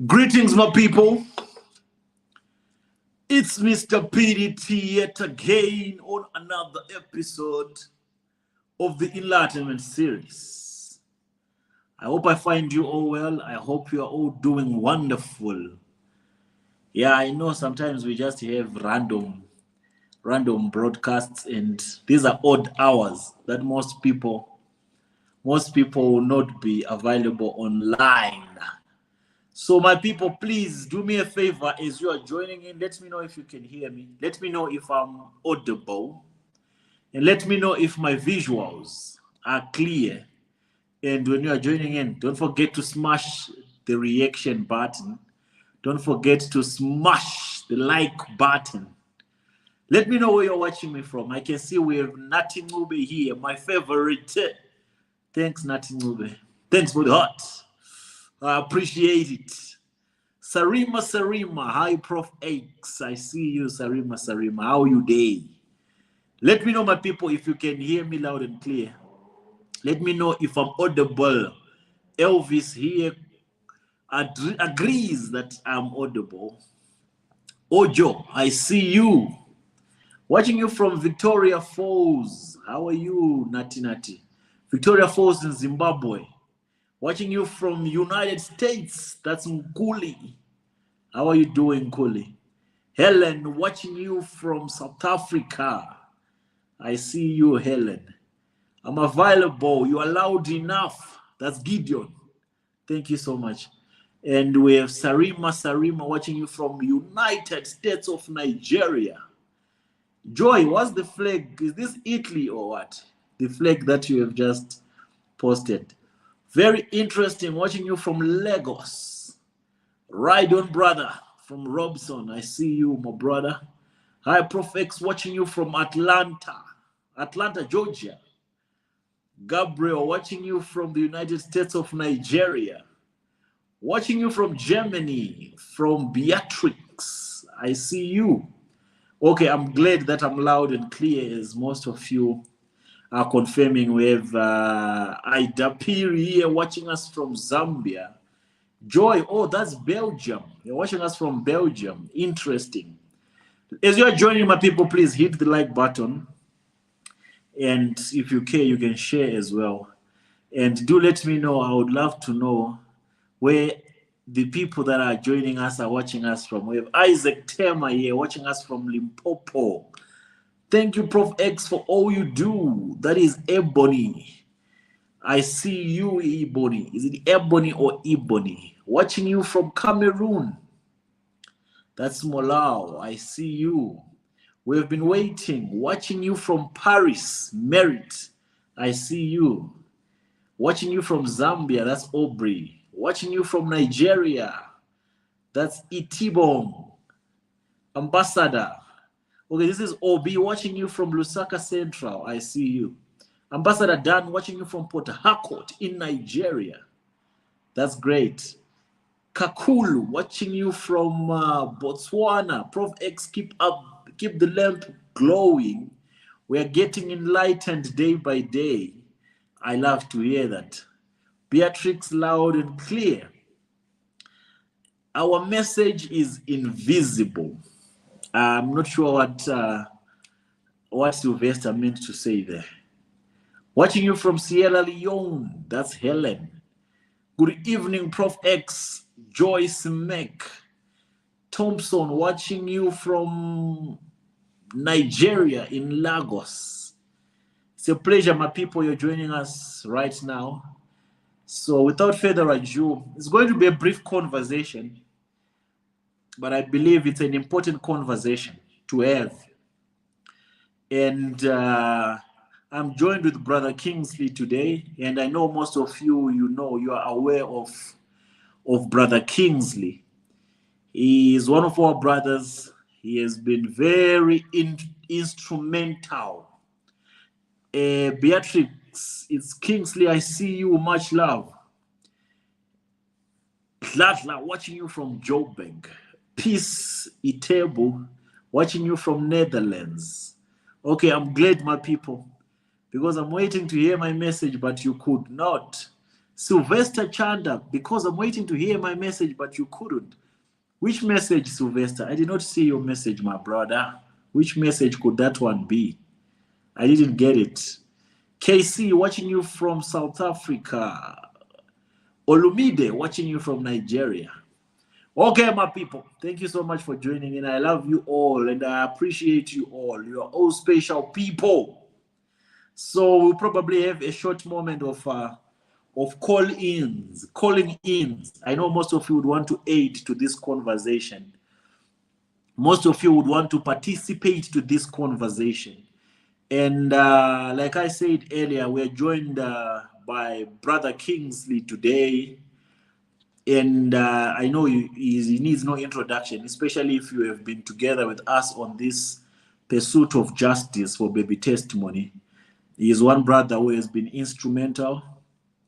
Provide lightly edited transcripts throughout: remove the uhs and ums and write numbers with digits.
Greetings, my people. It's Mr. PDT yet again on another episode of the Enlightenment series. I hope I find you all well. I hope you are all doing wonderful. Yeah, I know sometimes we just have random broadcasts, and these are odd hours that most people will not be available online. So my people, please do me a favor as you are joining in. Let me know if you can hear me. Let me know if I'm audible. And let me know if my visuals are clear. And when you are joining in, don't forget to smash the reaction button. Don't forget to smash the like button. Let me know where you're watching me from. I can see we have Nati Ngube here, my favorite. Thanks, Nati Ngube. Thanks for the heart. I appreciate it. Sarima, hi Prof X. I see you, Sarima. How are you day? Let me know, my people, if you can hear me loud and clear. Let me know if I'm audible. Elvis here agrees that I'm audible. Ojo, I see you. Watching you from Victoria Falls. How are you, Nati? Victoria Falls in Zimbabwe. Watching you from United States, that's Nkuli. How are you doing, Nkuli? Helen, watching you from South Africa. I see you, Helen. I'm available. You are loud enough. That's Gideon. Thank you so much. And we have Sarima watching you from United States of Nigeria. Joy, what's the flag? Is this Italy or what? The flag that you have just posted. Very interesting watching you from Lagos. Right on, brother, from Robson. I see you, my brother. Hi, Prof X, watching you from Atlanta, Georgia. Gabriel, watching you from the United States of Nigeria. Watching you from Germany, from Beatrix. I see you. Okay, I'm glad that I'm loud and clear, as most of you are confirming. We have Ida Piri here watching us from Zambia. Joy, oh, that's Belgium. You're watching us from Belgium. Interesting. As you are joining, my people, please hit the like button. And if you care, you can share as well. And do let me know. I would love to know where the people that are joining us are watching us from. We have Isaac Tema here watching us from Limpopo. Thank you, Prof X, for all you do. That is Ebony. I see you, Ebony. Is it Ebony or Ebony? Watching you from Cameroon. That's Molau. I see you. We have been waiting. Watching you from Paris. Merit. I see you. Watching you from Zambia. That's Aubrey. Watching you from Nigeria. That's Itibong. Ambassador. Okay, this is Obi watching you from Lusaka Central. I see you. Ambassador Dan watching you from Port Harcourt in Nigeria. That's great. Kakulu watching you from Botswana. Prof X, keep the lamp glowing. We are getting enlightened day by day. I love to hear that. Beatrix, loud and clear. Our message is invisible. I'm not sure what Sylvester meant to say there. Watching you from Sierra Leone, that's Helen. Good evening, Prof X, Joyce Mek. Thompson, watching you from Nigeria in Lagos. It's a pleasure, my people, you're joining us right now. So without further ado, it's going to be a brief conversation, but I believe it's an important conversation to have. And I'm joined with Brother Kingsley today, and I know most of you, you are aware of Brother Kingsley. He is one of our brothers. He has been very instrumental. Beatrix, it's Kingsley. I see you. Much love. Zlatla, watching you from Joburg. Peace Itebo, watching you from Netherlands. Okay, I'm glad, my people, because I'm waiting to hear my message, but you could not Sylvester Chanda, because I'm waiting to hear my message, but you couldn't. Which message, Sylvester? I did not see your message, my brother. Which message could that one be? I didn't get it. KC, watching you from South Africa. Olumide, watching you from Nigeria. Okay, my people, thank you so much for joining in. I love you all and I appreciate you all. You are all special people. So we'll probably have a short moment of calling ins. I know most of you would want to aid to this conversation. Most of you would want to participate to this conversation. And like I said earlier, we're joined by Brother Kingsley today. And I know he needs no introduction, especially if you have been together with us on this pursuit of justice for baby testimony. He is one brother who has been instrumental.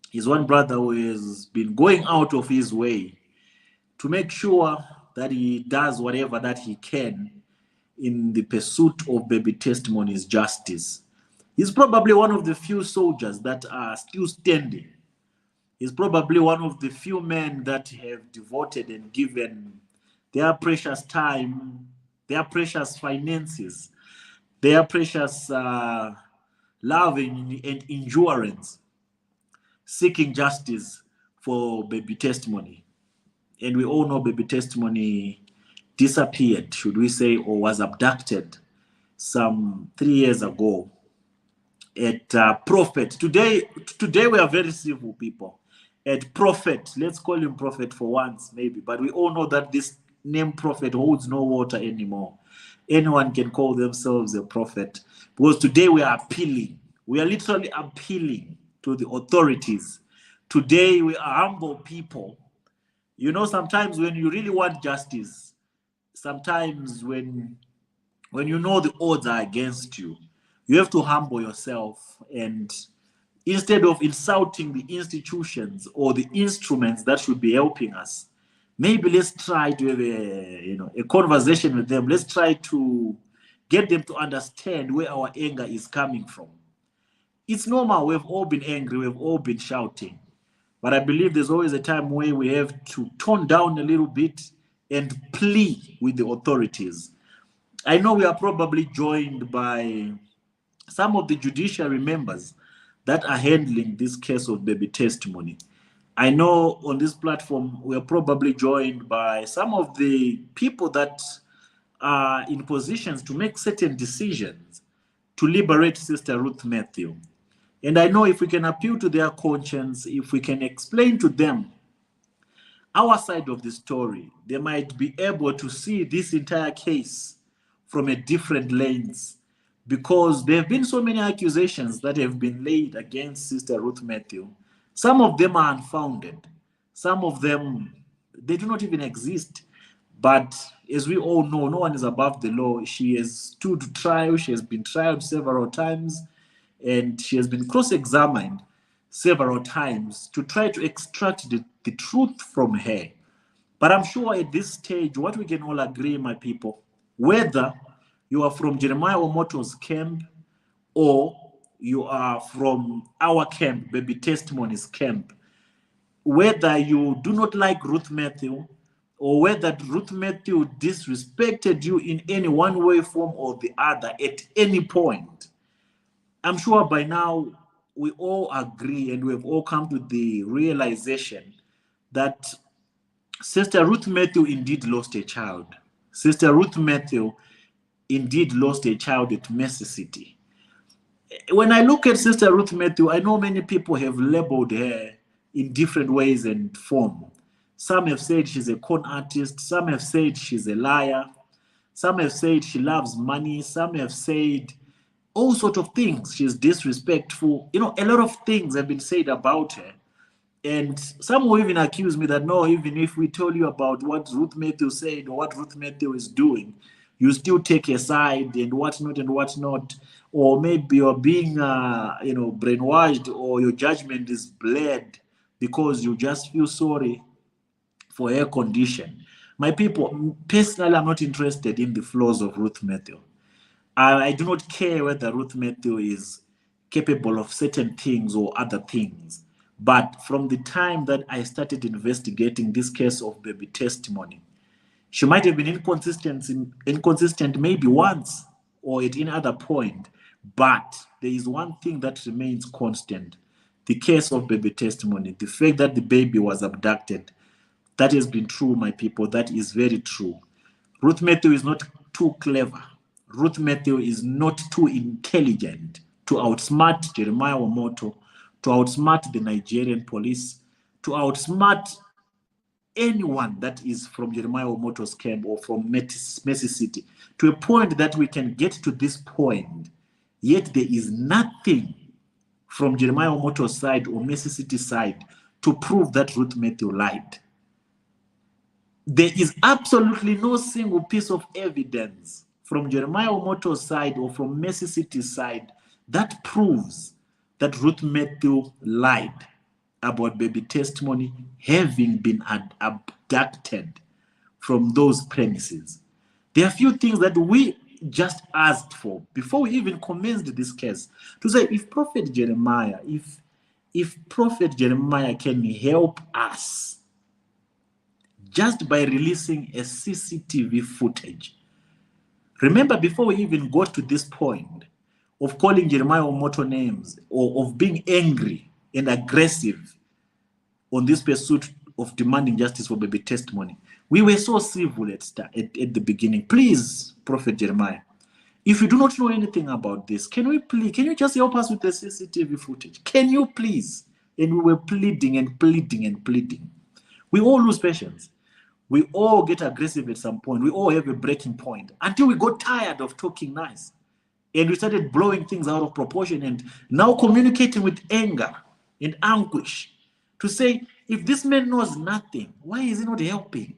He's one brother who has been going out of his way to make sure that he does whatever that he can in the pursuit of baby testimony's justice. He's probably one of the few soldiers that are still standing. He's probably one of the few men that have devoted and given their precious time, their precious finances, their precious love and endurance, seeking justice for baby testimony. And we all know baby testimony disappeared, should we say, or was abducted some 3 years ago at Prophet. Today we are very civil people. At Prophet, let's call him Prophet for once, maybe. But we all know that this name Prophet holds no water anymore. Anyone can call themselves a prophet. Because today we are appealing. We are literally appealing to the authorities. Today we are humble people. You know, sometimes when you really want justice, sometimes when you know the odds are against you, you have to humble yourself, and instead of insulting the institutions or the instruments that should be helping us, maybe let's try to have a conversation with them. Let's try to get them to understand where our anger is coming from. It's normal. We've all been angry. We've all been shouting. But I believe there's always a time where we have to tone down a little bit and plea with the authorities. I know we are probably joined by some of the judiciary members that are handling this case of baby testimony. I know on this platform, we are probably joined by some of the people that are in positions to make certain decisions to liberate Sister Ruth Mathew. And I know if we can appeal to their conscience, if we can explain to them our side of the story, they might be able to see this entire case from a different lens, because there have been so many accusations that have been laid against Sister Ruth Mathew. Some of them are unfounded. Some of them, they do not even exist. But as we all know, no one is above the law. She has stood trial. She has been tried several times, and she has been cross-examined several times to try to extract the truth from her. But I'm sure at this stage, what we can all agree, my people, whether you are from Jeremiah Omoto's camp or you are from our camp, Baby Testimonies camp, whether you do not like Ruth Mathew or whether Ruth Mathew disrespected you in any one way, form, or the other at any point, I'm sure by now we all agree and we've all come to the realization that Sister Ruth Mathew indeed lost a child. Sister Ruth Mathew indeed lost a child at Mercy City. When I look at Sister Ruth Mathew, I know many people have labeled her in different ways and form. Some have said she's a con artist. Some have said she's a liar. Some have said she loves money. Some have said all sorts of things. She's disrespectful. You know, a lot of things have been said about her. And some will even accuse me that, no, even if we told you about what Ruth Mathew said or what Ruth Mathew is doing, you still take a side and whatnot and whatnot. Or maybe you're being, brainwashed, or your judgment is blurred because you just feel sorry for her condition. My people, personally, I'm not interested in the flaws of Ruth Mathew. I do not care whether Ruth Mathew is capable of certain things or other things. But from the time that I started investigating this case of baby testimony, she might have been inconsistent maybe once or at any other point, but there is one thing that remains constant. The case of baby testimony, the fact that the baby was abducted, that has been true, my people. That is very true. Ruth Mathew is not too clever. Ruth Mathew is not too intelligent to outsmart Jeremiah Omoto, to outsmart the Nigerian police, to outsmart anyone that is from Jeremiah Omoto's camp or from Mercy City, to a point that we can get to this point, yet there is nothing from Jeremiah Omoto's side or Mercy City side to prove that Ruth Mathew lied. There is absolutely no single piece of evidence from Jeremiah Omoto's side or from Mercy City's side that proves that Ruth Mathew lied about baby testimony having been abducted from those premises. There are a few things that we just asked for before we even commenced this case, to say if Prophet Jeremiah, if Prophet Jeremiah can help us just by releasing a CCTV footage. Remember, before we even got to this point of calling Jeremiah Omoto names or of being angry and aggressive on this pursuit of demanding justice for baby testimony, we were so civil at the beginning. Please, Prophet Jeremiah, if you do not know anything about this, can you just help us with the CCTV footage? Can you please? And we were pleading and pleading and pleading. We all lose patience. We all get aggressive at some point. We all have a breaking point until we got tired of talking nice. And we started blowing things out of proportion and now communicating with anger and anguish to say, if this man knows nothing, why is he not helping?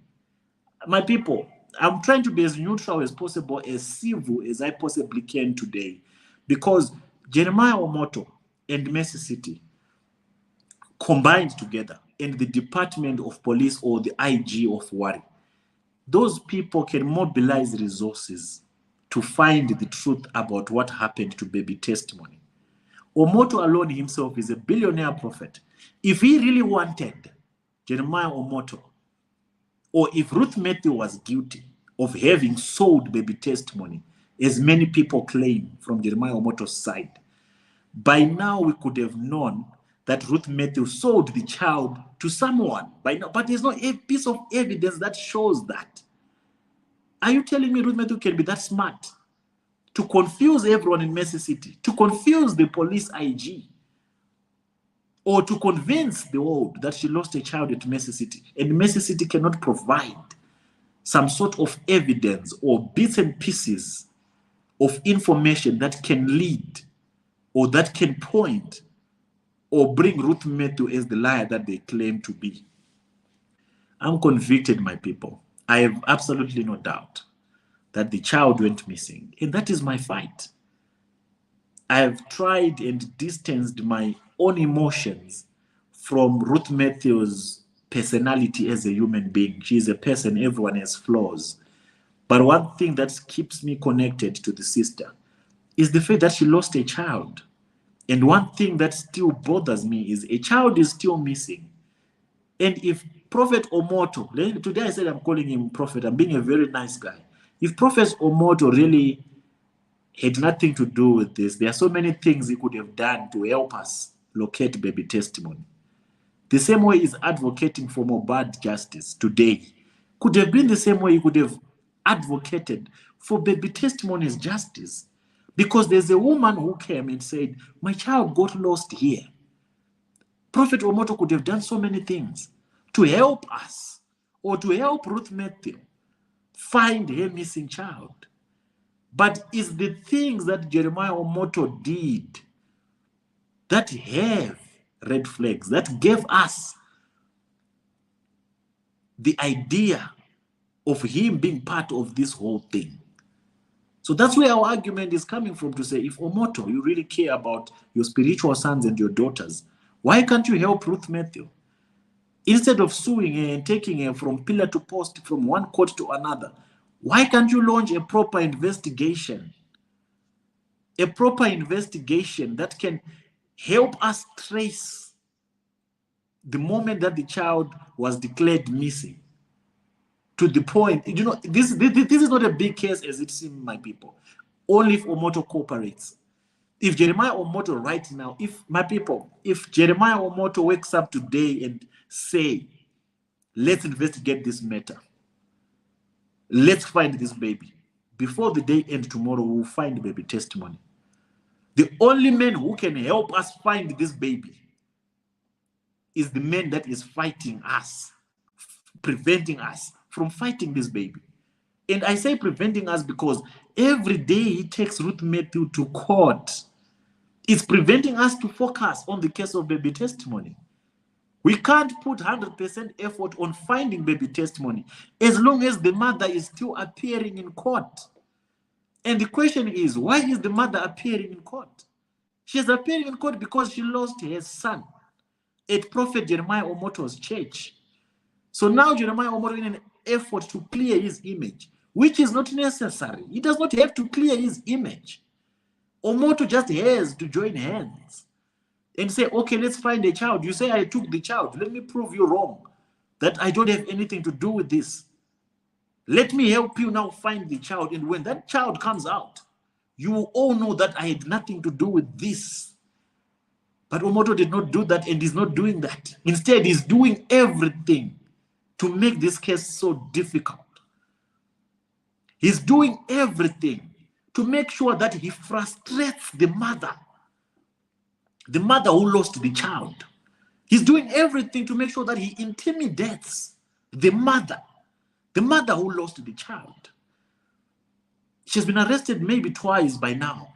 My people, I'm trying to be as neutral as possible, as civil as I possibly can today, because Jeremiah Omoto and Mercy City combined together, and the Department of Police or the IG of Wari, those people can mobilize resources to find the truth about what happened to baby testimony. Omoto alone himself is a billionaire prophet. If he really wanted Jeremiah Omoto, or if Ruth Mathew was guilty of having sold baby testimony, as many people claim from Jeremiah Omoto's side, by now we could have known that Ruth Mathew sold the child to someone by now, but there's no a piece of evidence that shows that. Are you telling me Ruth Mathew can be that smart to confuse everyone in Mercy City, to confuse the police IG, or to convince the world that she lost a child at Mercy City, and Mercy City cannot provide some sort of evidence or bits and pieces of information that can lead or that can point or bring Ruth Mathew as the liar that they claim to be? I'm convicted, my people. I have absolutely no doubt that the child went missing, and that is my fight. I have tried and distanced my own emotions from Ruth Mathew's personality as a human being. She is a person, everyone has flaws. But one thing that keeps me connected to the sister is the fact that she lost a child. And one thing that still bothers me is a child is still missing. And if Prophet Omoto, today I said I'm calling him Prophet, I'm being a very nice guy. If Prophet Omoto really had nothing to do with this, there are so many things he could have done to help us locate baby testimony. The same way he's advocating for more bad justice today could have been the same way he could have advocated for baby testimony's justice. Because there's a woman who came and said, my child got lost here. Prophet Omoto could have done so many things to help us or to help Ruth Mathew find her missing child. But it's the things that Jeremiah Omoto did that have red flags, that gave us the idea of him being part of this whole thing. So that's where our argument is coming from, to say, if Omoto, you really care about your spiritual sons and your daughters, why can't you help Ruth Mathew? Instead of suing her and taking her from pillar to post, from one court to another, why can't you launch a proper investigation? A proper investigation that can help us trace the moment that the child was declared missing, to the point, you know, this is not a big case as it seems, my people. Only if Omoto cooperates. If Jeremiah Omoto right now, if Jeremiah Omoto wakes up today and say, let's investigate this matter, let's find this baby, before the day ends tomorrow, we'll find baby testimony. The only man who can help us find this baby is the man that is fighting us, preventing us from fighting this baby. And I say preventing us because every day he takes Ruth Mathew to court. It's preventing us to focus on the case of baby testimony. We can't put 100% effort on finding baby testimony as long as the mother is still appearing in court. And the question is, why is the mother appearing in court? She's appearing in court because she lost her son at Prophet Jeremiah Omoto's church. So now Jeremiah Omoto, in an effort to clear his image, which is not necessary, he does not have to clear his image. Omoto just has to join hands and say, okay, let's find a child. You say I took the child. Let me prove you wrong, that I don't have anything to do with this. Let me help you now find the child. And when that child comes out, you will all know that I had nothing to do with this. But Omoto did not do that, and he's not doing that. Instead, he's doing everything to make this case so difficult. He's doing everything to make sure that he frustrates the mother who lost the child. He's doing everything to make sure that he intimidates the mother who lost the child. She's been arrested maybe twice by now.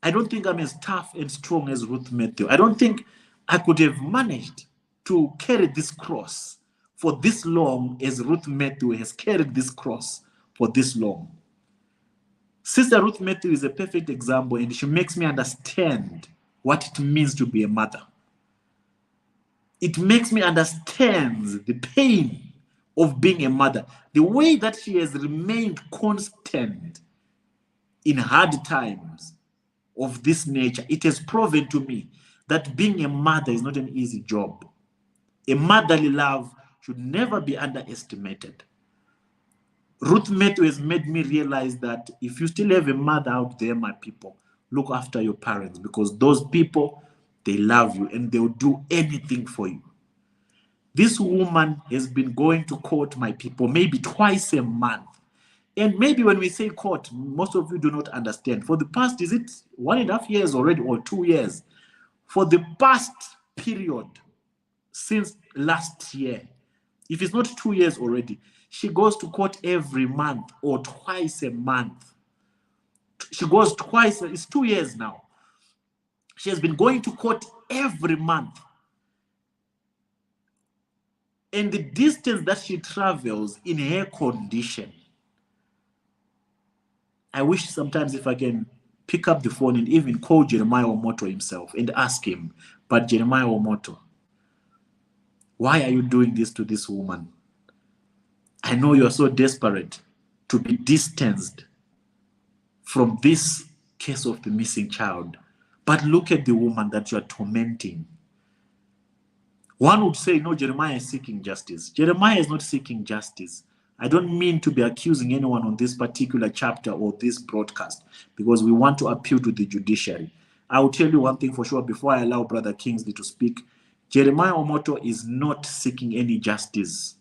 I don't think I'm as tough and strong as Ruth Mathew. I don't think I could have managed to carry this cross for this long as Ruth Mathew has carried this cross for this long. Sister Ruth Mathew is a perfect example, and she makes me understand what it means to be a mother. It makes me understand the pain of being a mother. The way that she has remained constant in hard times of this nature, it has proven to me that being a mother is not an easy job. A motherly love should never be underestimated. Ruth Mathew has made me realize that if you still have a mother out there, my people, look after your parents, because those people, they love you and they'll do anything for you. This woman has been going to court, my people, maybe twice a month. And maybe when we say court, most of you do not understand. For the past, is it 1.5 years already or 2 years? For the past period, since last year, if it's not 2 years already, she goes to court every month or twice a month. She goes twice, it's 2 years now. She has been going to court every month. And the distance that she travels in her condition, I wish sometimes if I can pick up the phone and even call Jeremiah Omoto himself and ask him, but Jeremiah Omoto, why are you doing this to this woman? I know you're so desperate to be distanced from this case of the missing child, but look at the woman that you're tormenting. One would say, no, Jeremiah is seeking justice. Jeremiah is not seeking justice. I don't mean to be accusing anyone on this particular chapter or this broadcast, because we want to appeal to the judiciary. I will tell you one thing for sure before I allow Brother Kingsley to speak. Jeremiah Omoto is not seeking any justice.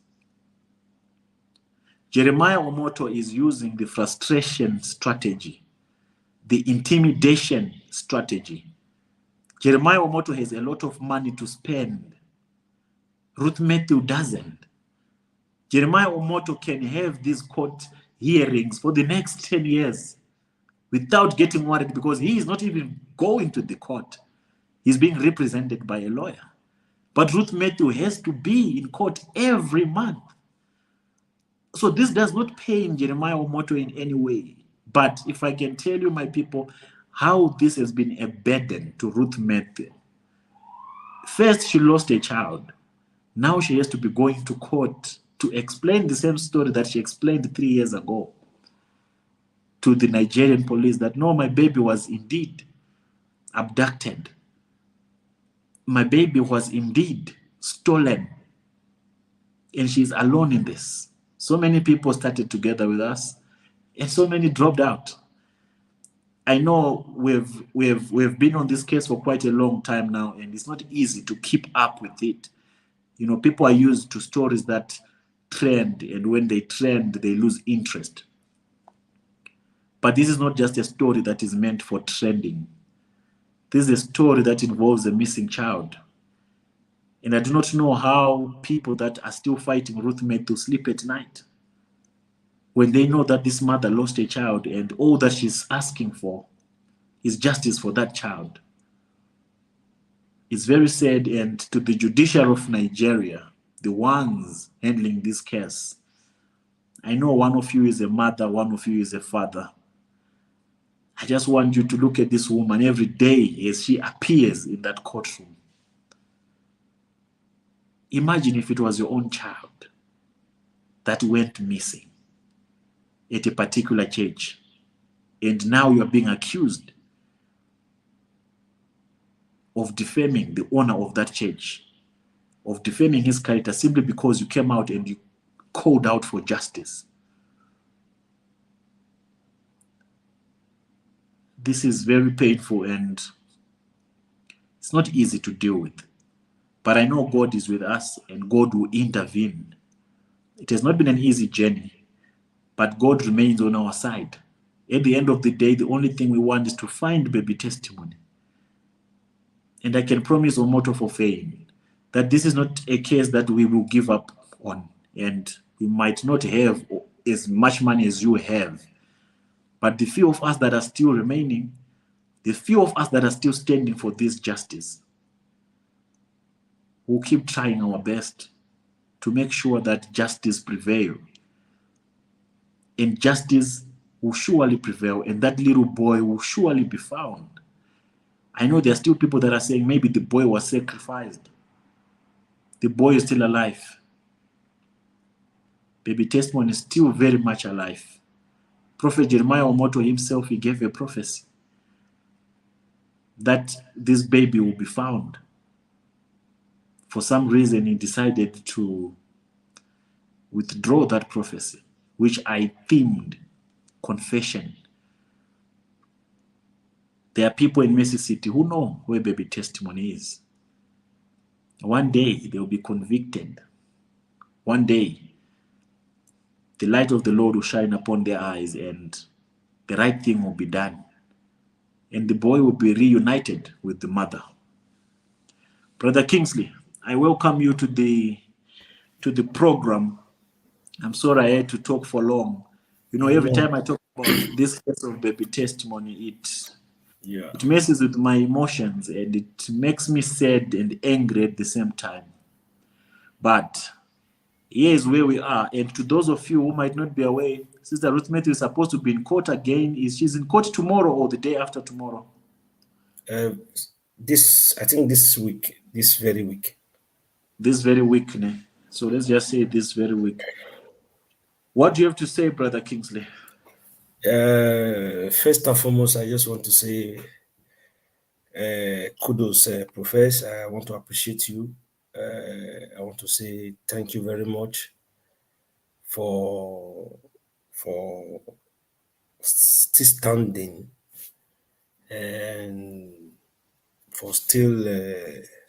Jeremiah Omoto is using the frustration strategy, the intimidation strategy. Jeremiah Omoto has a lot of money to spend. Ruth Mathew doesn't. Jeremiah Omoto can have these court hearings for the next 10 years without getting worried, because he is not even going to the court. He's being represented by a lawyer. But Ruth Mathew has to be in court every month. So this does not pain Jeremiah Omoto in any way. But if I can tell you, my people, how this has been a burden to Ruth Mathew. First, she lost a child. Now she has to be going to court to explain the same story that she explained 3 years ago to the Nigerian police, that no, my baby was indeed abducted. my baby was indeed stolen, and she's alone in this. So many people started together with us, and so many dropped out. I know we've been on this case for quite a long time now, and it's not easy to keep up with it. You know, people are used to stories that trend, and when they trend, they lose interest. But this is not just a story that is meant for trending. This is a story that involves a missing child. And I do not know how people that are still fighting Ruth Mathew sleep at night when they know that this mother lost a child and all that she's asking for is justice for that child. It's very sad, and to the judiciary of Nigeria, the ones handling this case, I know one of you is a mother, one of you is a father. I just want you to look at this woman every day as she appears in that courtroom. Imagine if it was your own child that went missing at a particular church, and now you are being accused of defaming the owner of that church, of defaming his character simply because you came out and you called out for justice. This is very painful and it's not easy to deal with. But I know God is with us and God will intervene. It has not been an easy journey, but God remains on our side. At the end of the day, the only thing we want is to find baby testimony. And I can promise Omoto for fame that this is not a case that we will give up on. And we might not have as much money as you have. But the few of us that are still remaining, the few of us that are still standing for this justice, we'll keep trying our best to make sure that justice prevails. And justice will surely prevail, and that little boy will surely be found. I know there are still people that are saying maybe the boy was sacrificed. The boy is still alive. Baby testimony is still very much alive. Prophet Jeremiah Omoto himself, he gave a prophecy that this baby will be found. For some reason, he decided to withdraw that prophecy, which I themed confession. There are people in Mercy City who know where baby testimony is. One day they will be convicted. One day the light of the Lord will shine upon their eyes and the right thing will be done. And the boy will be reunited with the mother. Brother Kingsley, I welcome you to the program. I'm sorry I had to talk for long. You know, every time I talk about this case of baby testimony, it messes with my emotions and it makes me sad and angry at the same time. But here is where we are. And to those of you who might not be aware, Sister Ruth Mathew is supposed to be in court again. She's in court tomorrow or the day after tomorrow? I think this week, this very week. This very week. So let's just say this very week. What do you have to say, Brother Kingsley? First and foremost, I just want to say kudos, Professor. I want to appreciate you. I want to say thank you very much for still standing and for still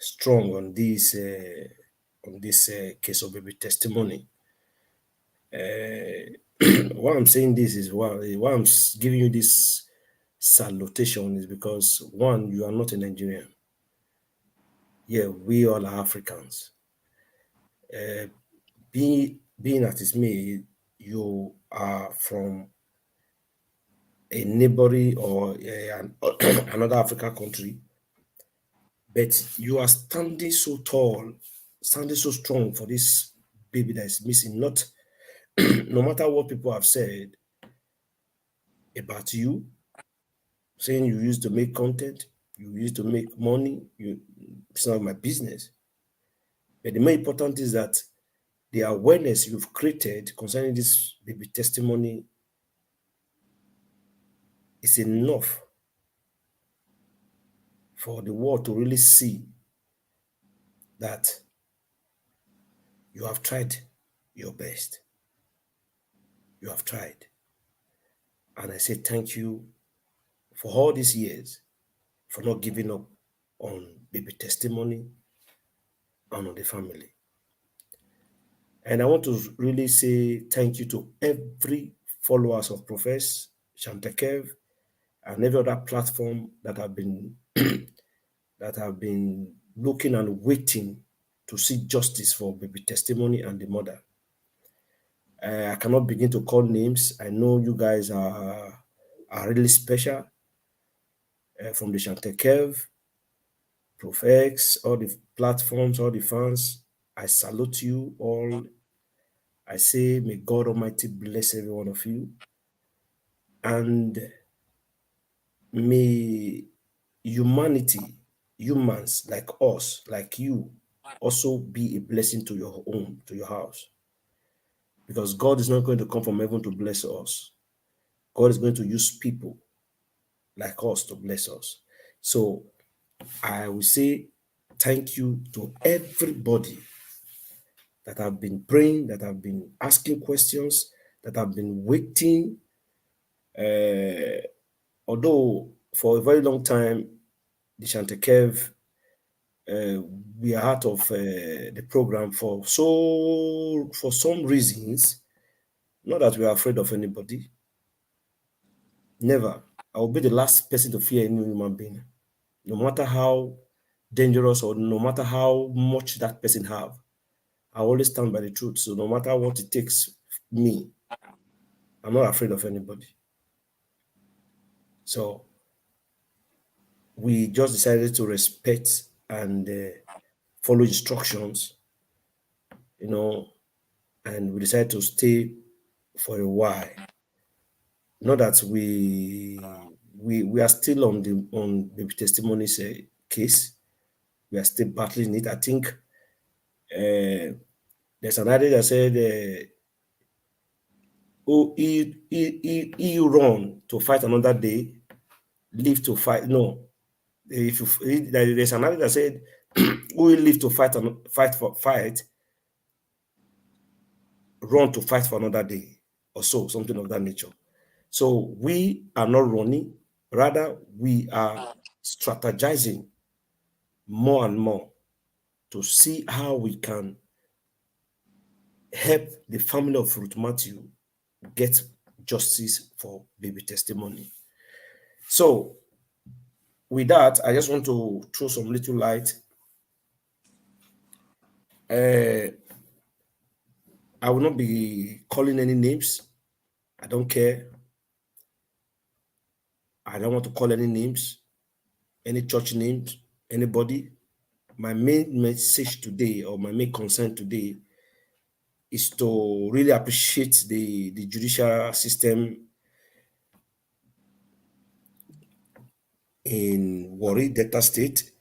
strong on this case of baby testimony. Why I'm saying this is why I'm giving you this salutation is because one, you are not a Nigerian. Yeah, we all are Africans. Being as it may, you are from a neighboring or another African country, but you are standing so tall, standing so strong for this baby that is missing. Not no matter what people have said about you, saying you used to make content, you used to make money, it's not my business. But the more important is that the awareness you've created concerning this baby testimony is enough for the world to really see that you have tried your best. You have tried. And I say thank you for all these years, for not giving up on baby testimony and on the family. And I want to really say thank you to every followers of Profess Chantekev and every other platform that have been looking and waiting to see justice for baby testimony and the mother. I cannot begin to call names. I know you guys are really special, from the Chantekev, Profex, all the platforms, all the fans. I salute you all. I say, may God Almighty bless every one of you. And may humanity, humans like us, like you, also be a blessing to your home, to your house. Because God is not going to come from heaven to bless us. God is going to use people like us to bless us. So I will say thank you to everybody that have been praying, that have been asking questions, that have been waiting. Although for a very long time, the Chantekev, we are out of the program for some reasons. Not that we are afraid of anybody. Never. I will be the last person to fear any human being, no matter how dangerous or no matter how much that person have. I always stand by the truth. So no matter what it takes me, I'm not afraid of anybody. So we just decided to respect and follow instructions, and we decided to stay for a while. Not that we are still on the testimonies case. We are still battling it. I think there's an idea that said, "Oh, he run to fight another day, live to fight." No, if you, there's an idea that said, "Who will live to fight and fight, run to fight for another day," or so, something of that nature. So we are not running, rather we are strategizing more and more to see how we can help the family of Ruth Mathew get justice for baby testimony. So with that, I just want to throw some little light. I will not be calling any names. I don't care. I don't want to call any names, any church names, anybody. My main message today, or my main concern today, is to really appreciate the judicial system in Warri, Delta State.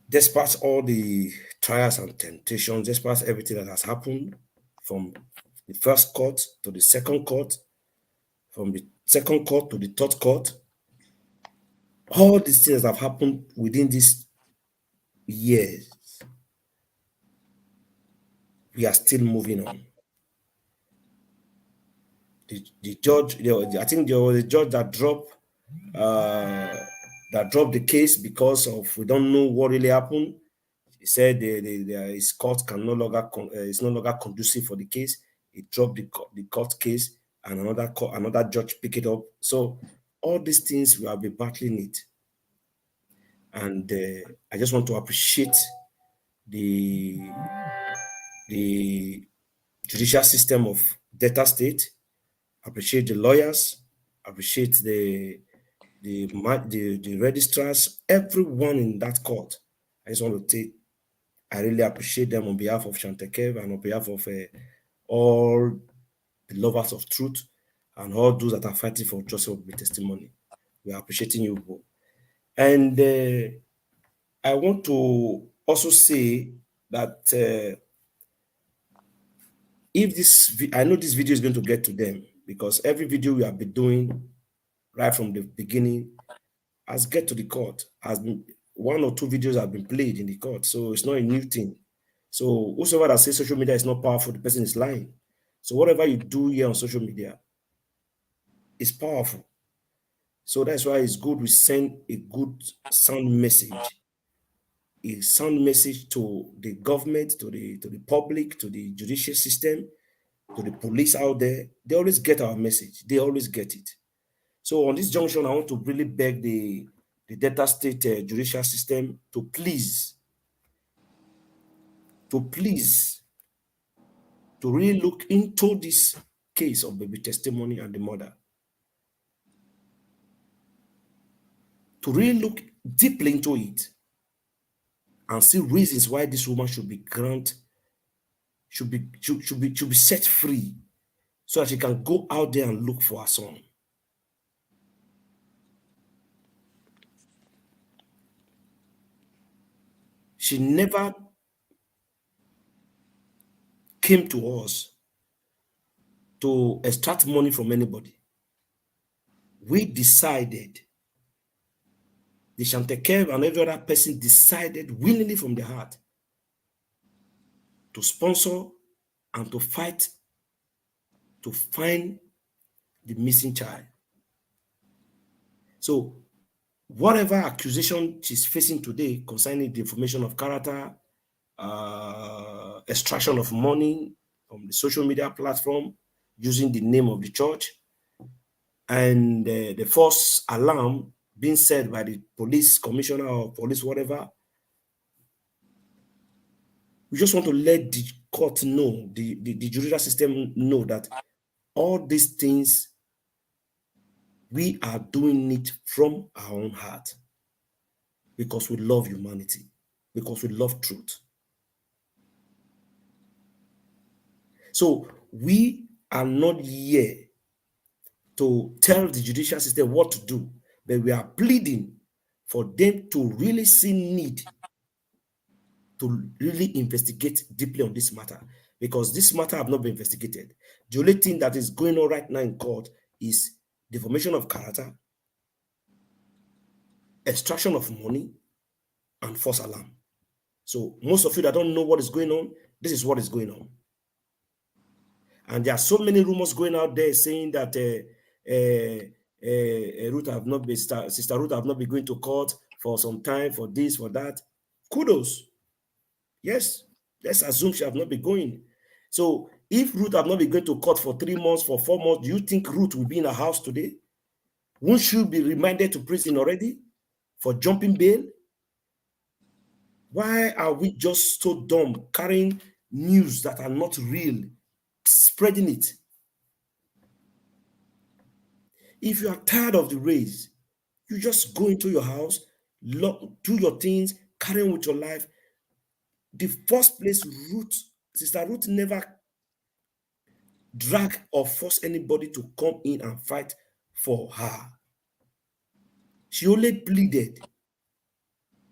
Despite all the trials and temptations, despite everything that has happened, from the first court to the second court, from the second court to the third court, all these things have happened within these years, we are still moving on. The judge, I think there was a judge that dropped the case because of we don't know what really happened. He said his court can no longer is no longer conducive for the case. He dropped the court case, and another judge picked it up. So all these things we have been battling it, and I just want to appreciate the judicial system of Delta State. Appreciate the lawyers. Appreciate the registrars, everyone in that court. I just want to I really appreciate them on behalf of Chantekev and on behalf of all the lovers of truth and all those that are fighting for justice of testimony. We are appreciating you both. And I want to also say that I know this video is going to get to them, because every video we have been doing right from the beginning has get to the court, has been 1 or 2 videos have been played in the court, so it's not a new thing. So whosoever that says social media is not powerful, the person is lying. So whatever you do here on social media is powerful. So that's why it's good we send a good sound message, to the government, to the public, to the judicial system, to the police out there. They always get our message. They always get it. So on this junction, I want to really beg the Delta State judicial system to please to really look into this case of baby testimony and the mother. To really look deeply into it and see reasons why this woman should be set free, so that she can go out there and look for her son. She never came to us to extract money from anybody. We decided, the Chantekev and every other person decided willingly from the heart to sponsor and to fight to find the missing child. So whatever accusation she's facing today concerning the information of character, extraction of money from the social media platform using the name of the church, and the false alarm being said by the police commissioner or police whatever, we just want to let the court know, the judicial system know that all these things, we are doing it from our own heart because we love humanity, because we love truth. So we are not here to tell the judicial system what to do, but we are pleading for them to really see need to really investigate deeply on this matter, because this matter have not been investigated. The only thing that is going on right now in court is defamation of character, extraction of money, and false alarm. So most of you that don't know what is going on, this is what is going on. And there are so many rumors going out there saying that Ruth have not been, Sister Ruth have not been going to court for some time, for this, for that. Kudos. Yes, let's assume she have not been going. So if Ruth have not been going to court for 3 months, for 4 months, do you think Ruth will be in her house today? Won't she be remanded to prison already for jumping bail? Why are we just so dumb, carrying news that are not real, spreading it? If you are tired of the race, you just go into your house, do your things, carry on with your life. The first place, Sister Ruth never drag or force anybody to come in and fight for her. She only pleaded.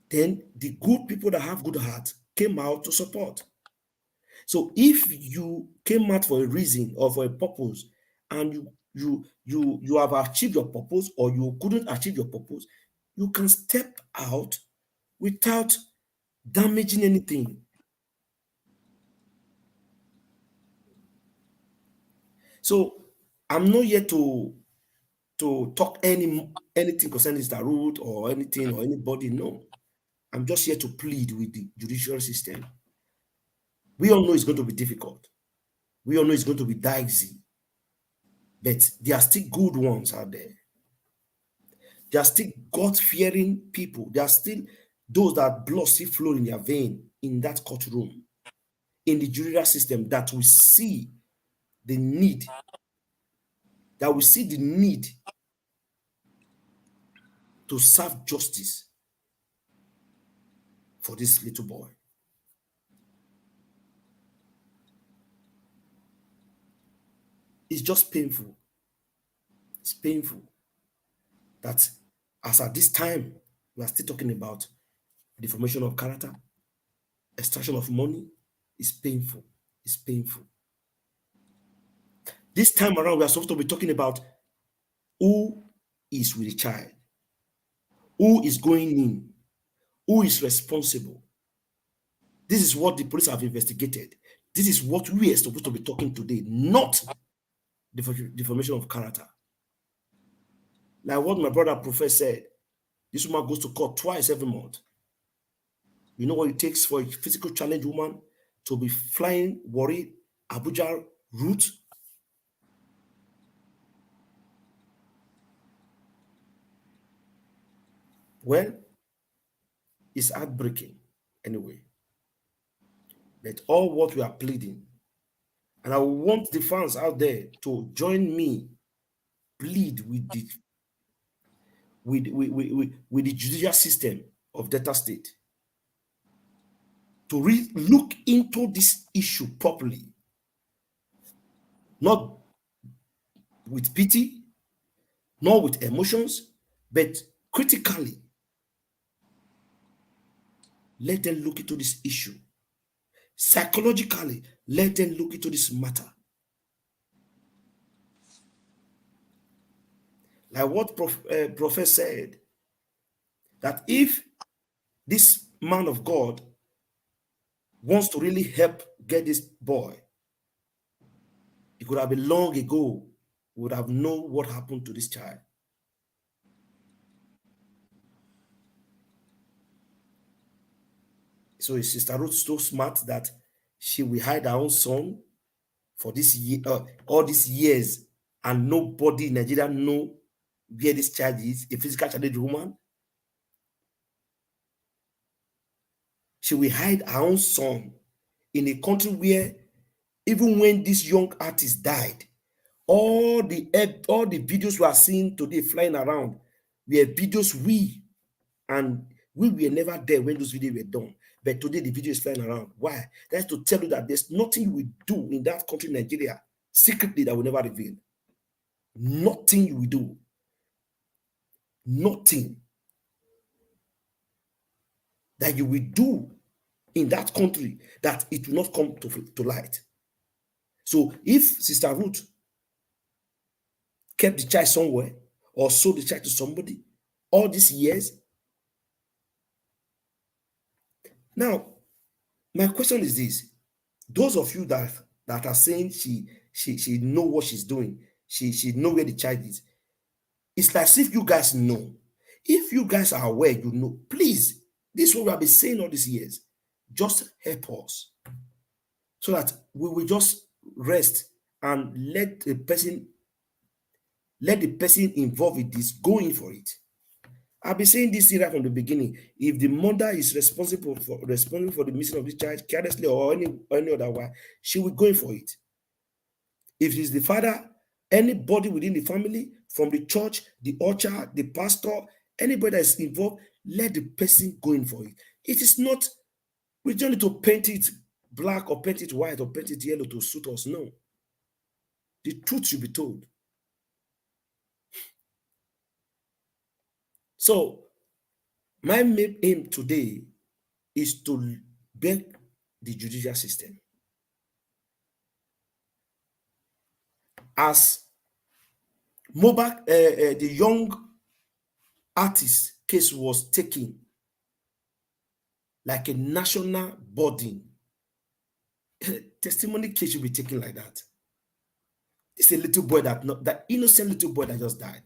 Then the good people that have good hearts came out to support. So if you came out for a reason or for a purpose, and you have achieved your purpose, or you couldn't achieve your purpose, you can step out without damaging anything. So I'm not here to talk anything concerning Sister Ruth or anything or anybody. No, I'm just here to plead with the judicial system. We all know it's going to be difficult. We all know it's going to be dicey. But there are still good ones out there. There are still God-fearing people. There are still those that blood still flow in their vein in that courtroom, in the judicial system, that will see the need, to serve justice for this little boy. It's just painful. It's painful that as at this time, we are still talking about defamation of character, extraction of money. It's painful. It's painful. This time around, we are supposed to be talking about who is with the child, who is going in, Who is responsible? This is what the police have investigated. This is what we are supposed to be talking today, not defamation of character. Like what my brother Prophet said, this woman goes to court twice every month. You know what it takes for a physical challenge woman to be flying Warri, Abuja route? Well, it's heartbreaking anyway. But all what we are pleading, and I want the fans out there to join me, plead with the judicial system of Delta State to look into this issue properly, not with pity, not with emotions, but critically. Let them look into this issue. Psychologically, let them look into this matter. Like what Prophet said, that if this man of God wants to really help get this boy, it could have been long ago, would have known what happened to this child. So is Sister Ruth so smart that she will hide her own son for this year, all these years, and nobody in Nigeria know where this child is, a physical challenged woman? She will hide her own son in a country where, even when this young artist died, all the videos we are seeing today flying around were videos we were never there when those videos were done. But today the video is flying around. Why? That's to tell you that there's nothing we do in that country, Nigeria, secretly, that will never reveal. Nothing you will do. Nothing that you will do in that country that it will not come to light. So if Sister Ruth kept the child somewhere or sold the child to somebody all these years, now my question is this: those of you that are saying she know what she's doing, she know where the child is, it's like if you guys know. If you guys are aware, you know, please, this is what we have been saying all these years. Just help us so that we will just rest and let the person involved with this go in for it. I've been saying this right from the beginning. If the mother is responsible for the missing of the child carelessly or any other way, she will go in for it. If it's the father, anybody within the family, from the church, the orchard, the pastor, anybody that is involved, let the person go in for it. It is not, we don't need to paint it black or paint it white or paint it yellow to suit us. No. The truth should be told. So, my main aim today is to beg the judicial system. As the young artist case was taken like a national body, testimony case should be taken like that. It's a little boy that innocent little boy that just died.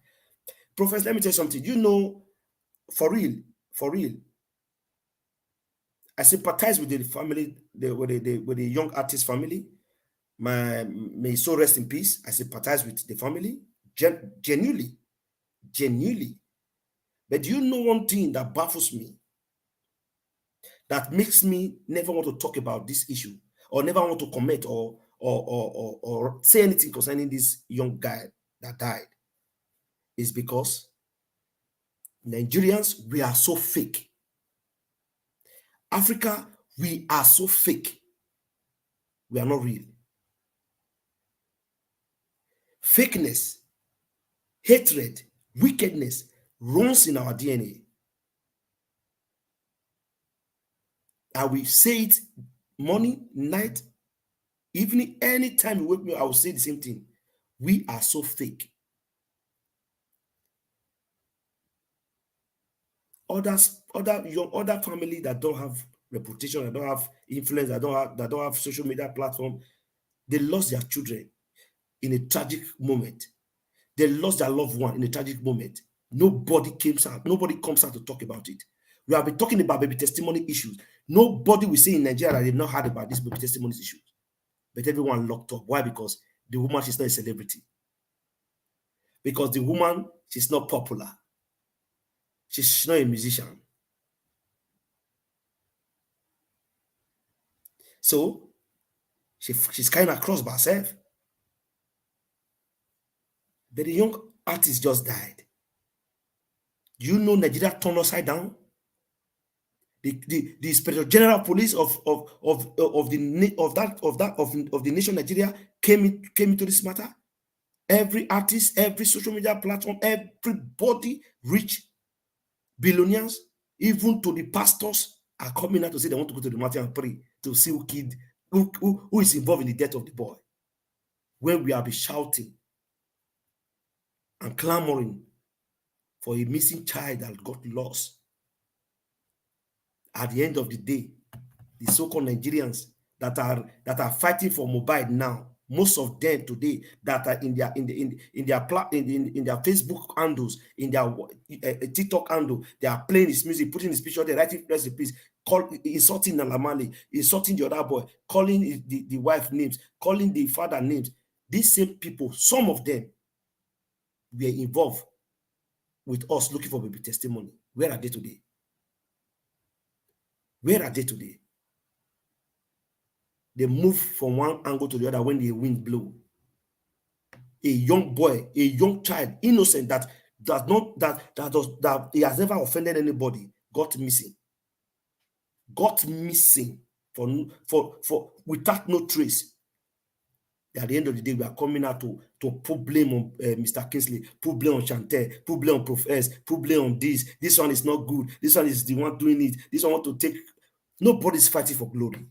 Professor, let me tell you something. You know, for real, I sympathize with the family, with the young artist family. May so rest in peace. I sympathize with the family, genuinely. But do you know one thing that baffles me, that makes me never want to talk about this issue, or never want to comment or say anything concerning this young guy that died, is because Nigerians, we are so fake. Africa, we are so fake. We are not real. Fakeness, hatred, wickedness runs in our DNA. I will say it morning, night, evening, anytime you wake me, I will say the same thing. We are so fake. other family that don't have reputation, that don't have influence, that don't have social media platform, they lost their children in a tragic moment. They lost their loved one in a tragic moment. Nobody comes out to talk about it. We have been talking about baby testimony issues. Nobody will say in Nigeria that they've not heard about these baby testimony issues. But everyone locked up. Why? Because the woman, she's not a celebrity. Because the woman, she's not popular. She's not a musician. So she's kind of crossed by herself. But the young artist just died. Do you know Nigeria turned upside down? The Inspector General of Police of the nation Nigeria came into this matter. Every artist, every social media platform, everybody, rich billionaires, even to the pastors, are coming out to say they want to go to the mountain and pray to see who is involved in the death of the boy. When we have been shouting and clamoring for a missing child that got lost. At the end of the day, the so-called Nigerians that are fighting for mobile now, most of them today that are in their Facebook handles, in their TikTok handle, they are playing his music, putting his picture, they writing recipes, insulting Nalamali, insulting the other boy, calling the wife names, calling the father names. These same people, some of them were involved with us looking for baby testimony. Where are they today? Where are they today? They move from one angle to the other when the wind blows. A young boy, a young child, innocent, that he has never offended anybody, got missing. Got missing for without no trace. At the end of the day, we are coming out to put blame on Mr. Kingsley, put blame on Chantel, put blame on Prof S, put blame on this. This one is not good. This one is the one doing it. This one want to take. Nobody's fighting for glory.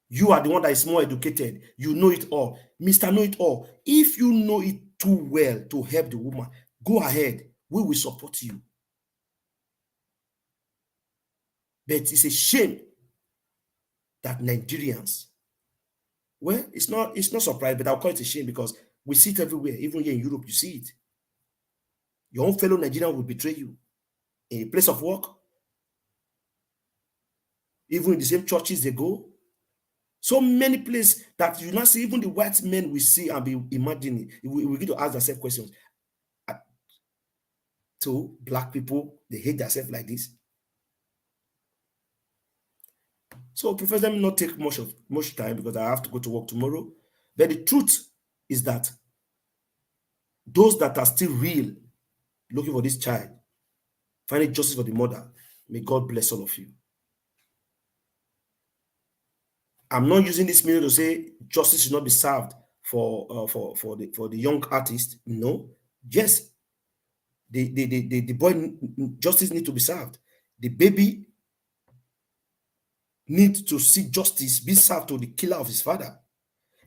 You are the one that is more educated. You know it all. Mr. Know It All. If you know it too well to help the woman, go ahead. We will support you. But it's a shame that Nigerians, well, it's not surprising, but I'll call it a shame because we see it everywhere. Even here in Europe, you see it. Your own fellow Nigerian will betray you in a place of work. Even in the same churches they go. So many places that you not see, even the white men we see and be imagining. We get to ask ourselves questions. So black people, they hate themselves like this. So, Professor, let me not take much time because I have to go to work tomorrow. But the truth is that those that are still real, looking for this child, finding justice for the mother, may God bless all of you. I'm not using this media to say justice should not be served for the young artist. No, yes, the boy justice need to be served. The baby need to seek justice be served to the killer of his father.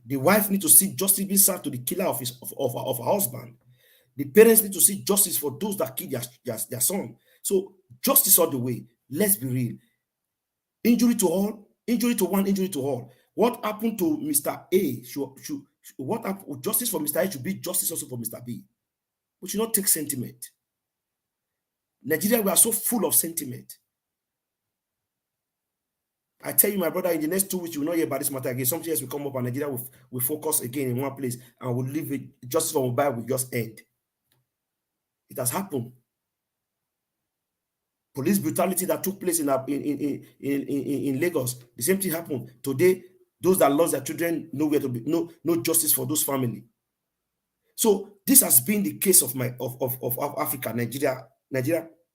The wife need to seek justice be served to the killer of her husband. The parents need to seek justice for those that kill their son. So justice all the way. Let's be real. Injury to all, injury to one, injury to all. What happened to Mr. A? What happened? Justice for Mr. A should be justice also for Mr. B. We should not take sentiment. Nigeria, we are so full of sentiment. I tell you, my brother, in the next 2 weeks, you will not hear about this matter again. Something else will come up and Nigeria will focus again in one place and will leave it. Justice for mobile will just end. It has happened. Police brutality that took place in Lagos, the same thing happened. Today, those that lost their children, nowhere to be, no justice for those families. So this has been the case of Africa, Nigeria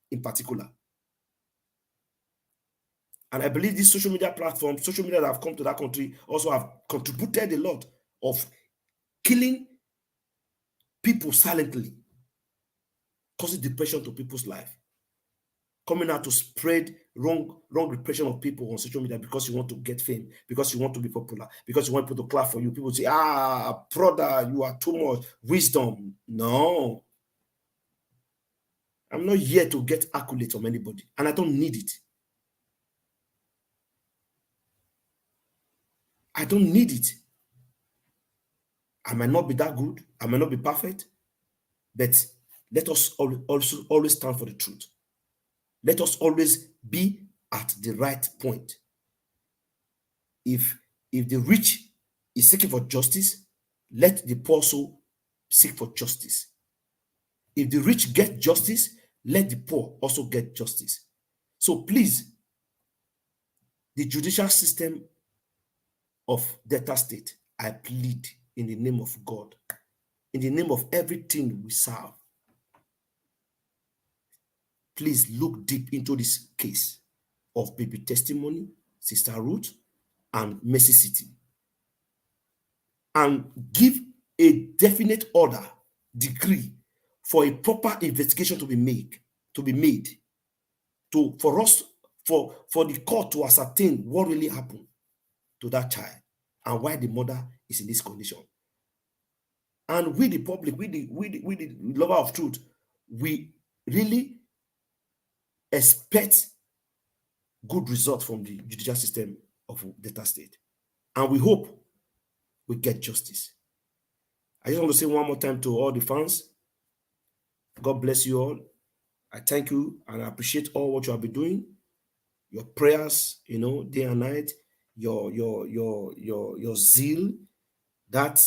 in particular. And I believe these social media platforms, social media that have come to that country also have contributed a lot of killing people silently, causing depression to people's life, coming out to spread wrong repression of people on social media because you want to get fame, because you want to be popular, because you want people to clap for you. People say, brother, you are too much wisdom. No. I'm not here to get accolades from anybody, and I don't need it. I don't need it. I might not be that good. I might not be perfect, but let us also always stand for the truth. Let us always be at the right point. If the rich is seeking for justice, let the poor also seek for justice. If the rich get justice, let the poor also get justice. So please, the judicial system of Delta State, I plead in the name of God, in the name of everything we serve, please look deep into this case of baby testimony, Sister Ruth, and Mercy City, and give a definite order, decree, for a proper investigation to be made, for the court to ascertain what really happened to that child and why the mother is in this condition. And we, the public, we the lover of truth, we really expect good results from the judicial system of Delta State, and we hope we get justice. I just want to say one more time to all the fans, God bless you all. I thank you and I appreciate all what you have been doing. Your prayers, day and night, your zeal, that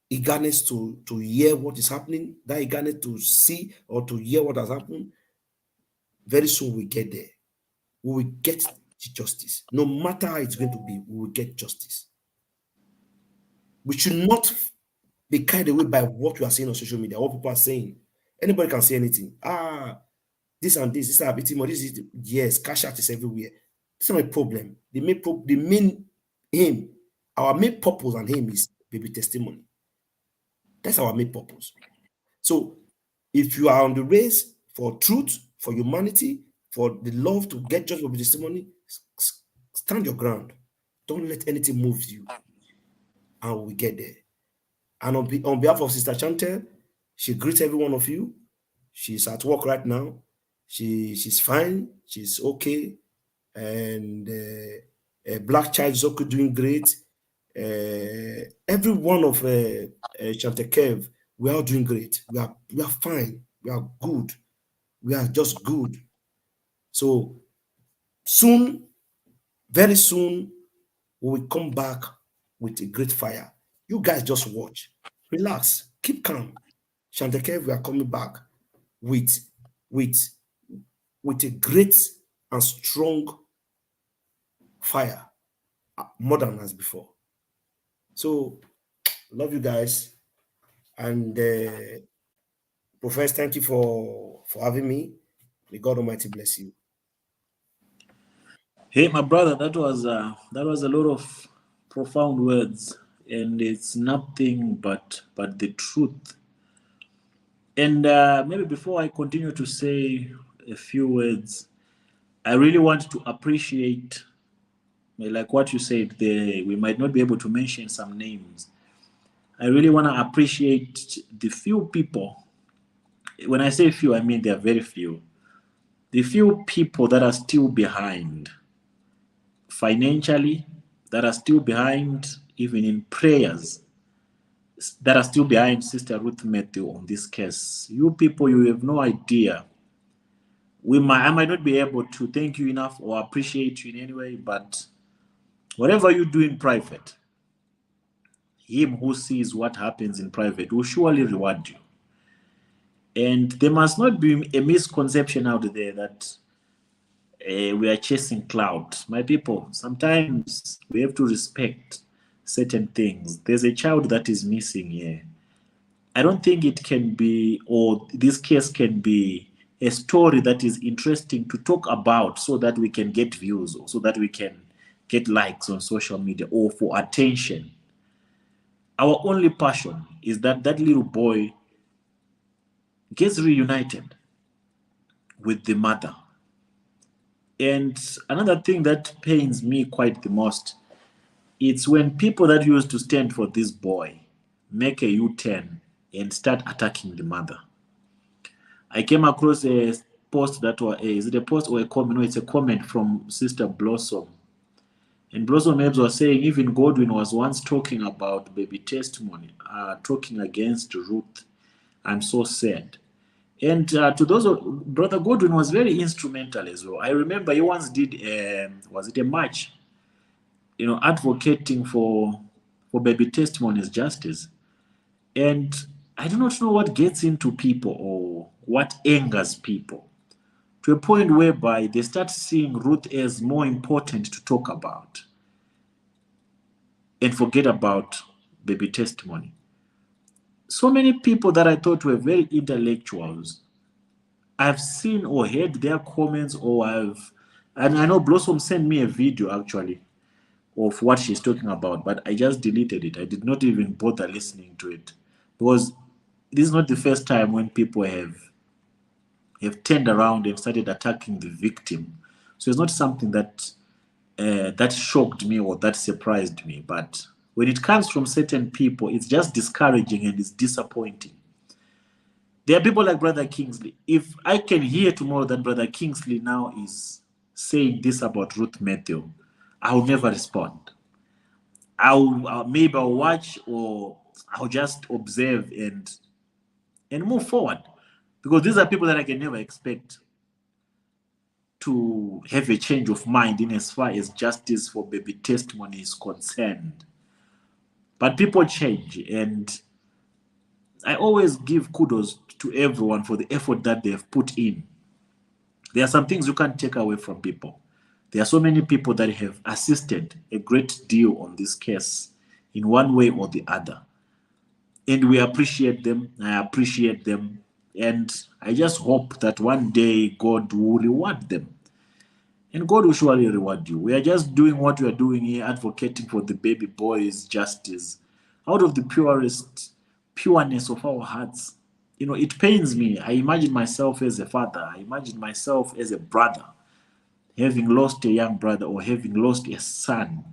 eagerness to hear what is happening, that eagerness to see or to hear what has happened. Very soon we get there. We will get justice. No matter how it's going to be, we will get justice. We should not be carried away by what we are saying on social media, what people are saying. Anybody can say anything. This and this is more. This is, yes, cash out is everywhere. It's not a problem. The main aim, our main purpose and aim is baby testimony. That's our main purpose. So if you are on the race for truth, for humanity, for the love to get judged with testimony, stand your ground. Don't let anything move you, and we get there. And on behalf of Sister Chantel, she greets every one of you. She's at work right now. She's fine. She's okay. And Black Child is okay, doing great. Every one of Chantel Kev, we are doing great. We are fine. We are good. We are just good. So soon, very soon, we will come back with a great fire. You guys just watch. Relax. Keep calm. Chantel Kev, we are coming back with a great and strong fire, more than as before. So, love you guys. And Professor, thank you for having me. May God Almighty bless you. Hey, my brother, that was a lot of profound words, and it's nothing but the truth. And maybe before I continue to say a few words, I really want to appreciate, like what you said there, we might not be able to mention some names. I really want to appreciate the few people. When I say few, I mean there are very few. The few people that are still behind financially, that are still behind even in prayers, that are still behind Sister Ruth Mathew on this case. You people, you have no idea. I might not be able to thank you enough or appreciate you in any way, but whatever you do in private, him who sees what happens in private will surely reward you. And there must not be a misconception out there that we are chasing clout. My people, sometimes we have to respect certain things. There's a child that is missing here. I don't think it can be, or this case can be, a story that is interesting to talk about so that we can get views, or so that we can get likes on social media, or for attention. Our only passion is that that little boy gets reunited with the mother. And another thing that pains me quite the most, it's when people that used to stand for this boy make a U-turn and start attacking the mother. I came across a post that was, is it a post or a comment? No, it's a comment from Sister Blossom. And Blossom Mabes was saying even Godwin was once talking about baby testimony, talking against Ruth. I'm so sad. And to those, Brother Godwin was very instrumental as well. I remember he once did, was it a march, advocating for baby testimonies justice. And I do not know what gets into people or what angers people to a point whereby they start seeing Ruth as more important to talk about and forget about baby testimony. So many people that I thought were very intellectuals, I've seen or heard their comments, and I know Blossom sent me a video actually of what she's talking about, but I just deleted it. I did not even bother listening to it because this is not the first time when people have turned around and started attacking the victim. So it's not something that that shocked me or that surprised me. But when it comes from certain people, it's just discouraging and it's disappointing. There are people like Brother Kingsley. If I can hear tomorrow that Brother Kingsley now is saying this about Ruth Mathew, I'll never respond. Maybe I'll watch or I'll just observe and move forward. Because these are people that I can never expect to have a change of mind in as far as justice for baby testimony is concerned. But people change, and I always give kudos to everyone for the effort that they've put in. There are some things you can't take away from people. There are so many people that have assisted a great deal on this case in one way or the other. And we appreciate them. I appreciate them. And I just hope that one day God will reward them. And God will surely reward you. We are just doing what we are doing here, advocating for the baby boys' justice out of the pureness of our hearts. It pains me. I imagine myself as a father. I imagine myself as a brother, having lost a young brother or having lost a son.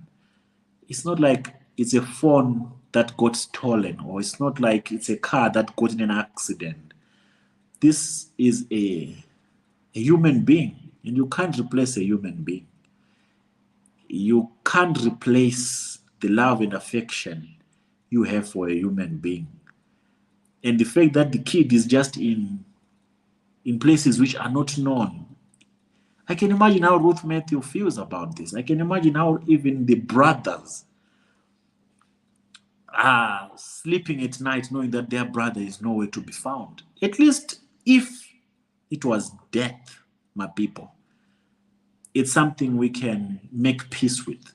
It's not like it's a phone that got stolen, or it's not like it's a car that got in an accident. This is a human being, and you can't replace a human being. You can't replace the love and affection you have for a human being. And the fact that the kid is just in places which are not known. I can imagine how Ruth Mathew feels about this. I can imagine how even the brothers are sleeping at night knowing that their brother is nowhere to be found. At least if it was death, my people, it's something we can make peace with.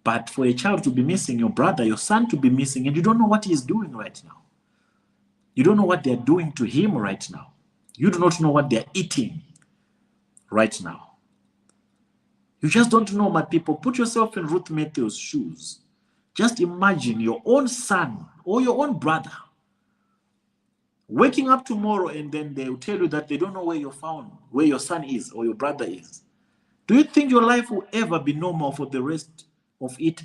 But for a child to be missing, your brother, your son to be missing, and you don't know what he's doing right now. You don't know what they're doing to him right now. You do not know what they're eating right now. You just don't know, my people. Put yourself in Ruth Mathew's shoes. Just imagine your own son or your own brother waking up tomorrow and then they will tell you that they don't know where you're found, where your son is or your brother is. Do you think your life will ever be normal for the rest of it?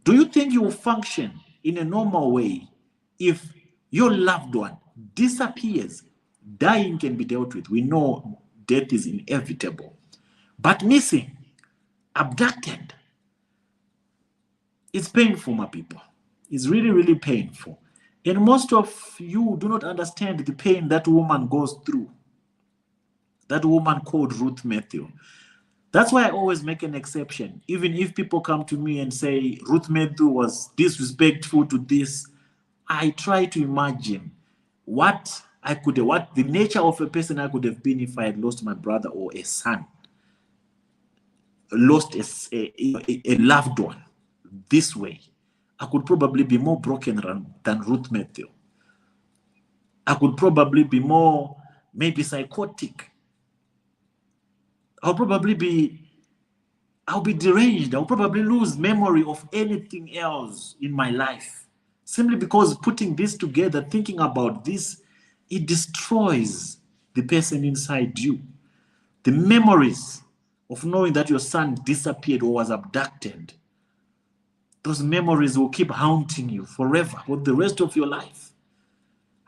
Do you think you will function in a normal way if your loved one disappears? Dying can be dealt with. We know death is inevitable. But missing, abducted, it's painful, my people. It's really, really painful. And most of you do not understand the pain that woman goes through. That woman called Ruth Mathew. That's why I always make an exception. Even if people come to me and say Ruth Mathew was disrespectful to this, I try to imagine what the nature of a person I could have been if I had lost my brother or a son, lost a loved one this way. I could probably be more broken than Ruth Mathew. I could probably be more, maybe psychotic. I'll be deranged. I'll probably lose memory of anything else in my life. Simply because putting this together, thinking about this, it destroys the person inside you. The memories of knowing that your son disappeared or was abducted, those memories will keep haunting you forever, for the rest of your life.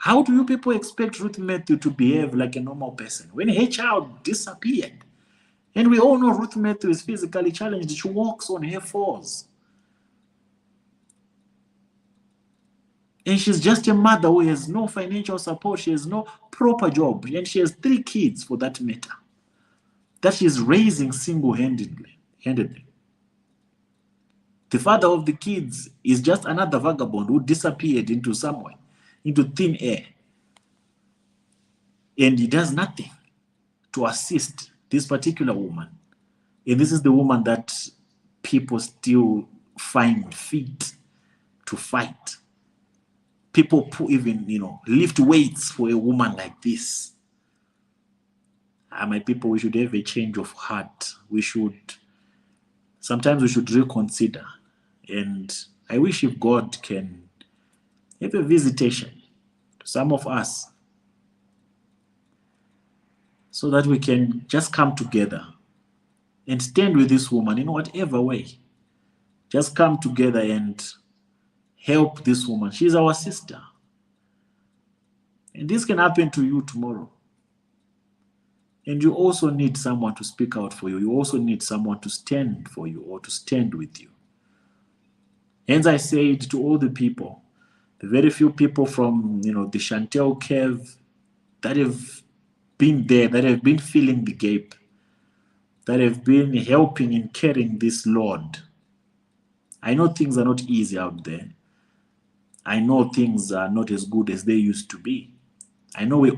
How do you people expect Ruth Mathew to behave like a normal person when her child disappeared? And we all know Ruth Mathew is physically challenged. She walks on her fours. And she's just a mother who has no financial support. She has no proper job. And she has 3 kids, for that matter, that she's raising single-handedly. The father of the kids is just another vagabond who disappeared into somewhere, into thin air. And he does nothing to assist this particular woman. And this is the woman that people still find fit to fight. People even, lift weights for a woman like this. My people, we should have a change of heart. Sometimes we should reconsider. And I wish if God can have a visitation to some of us so that we can just come together and stand with this woman in whatever way. Just come together and help this woman. She's our sister. And this can happen to you tomorrow. And you also need someone to speak out for you. You also need someone to stand for you or to stand with you. Hence I said to all the people, the very few people from the Chantel Cave that have been there, that have been filling the gap, that have been helping in carrying this load. I know things are not easy out there. I know things are not as good as they used to be. I know you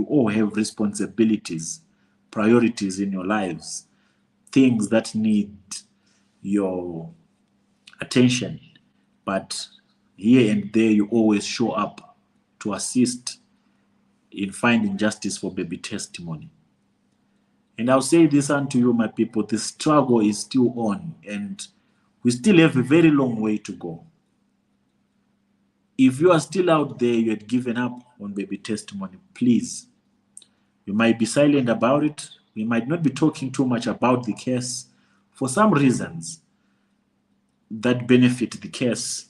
all have responsibilities, priorities in your lives, things that need your attention. But here and there, you always show up to assist in finding justice for baby testimony. And I'll say this unto you, my people, the struggle is still on, and we still have a very long way to go. If you are still out there, you had given up on baby testimony, please. You might be silent about it. We might not be talking too much about the case for some reasons that benefit the case.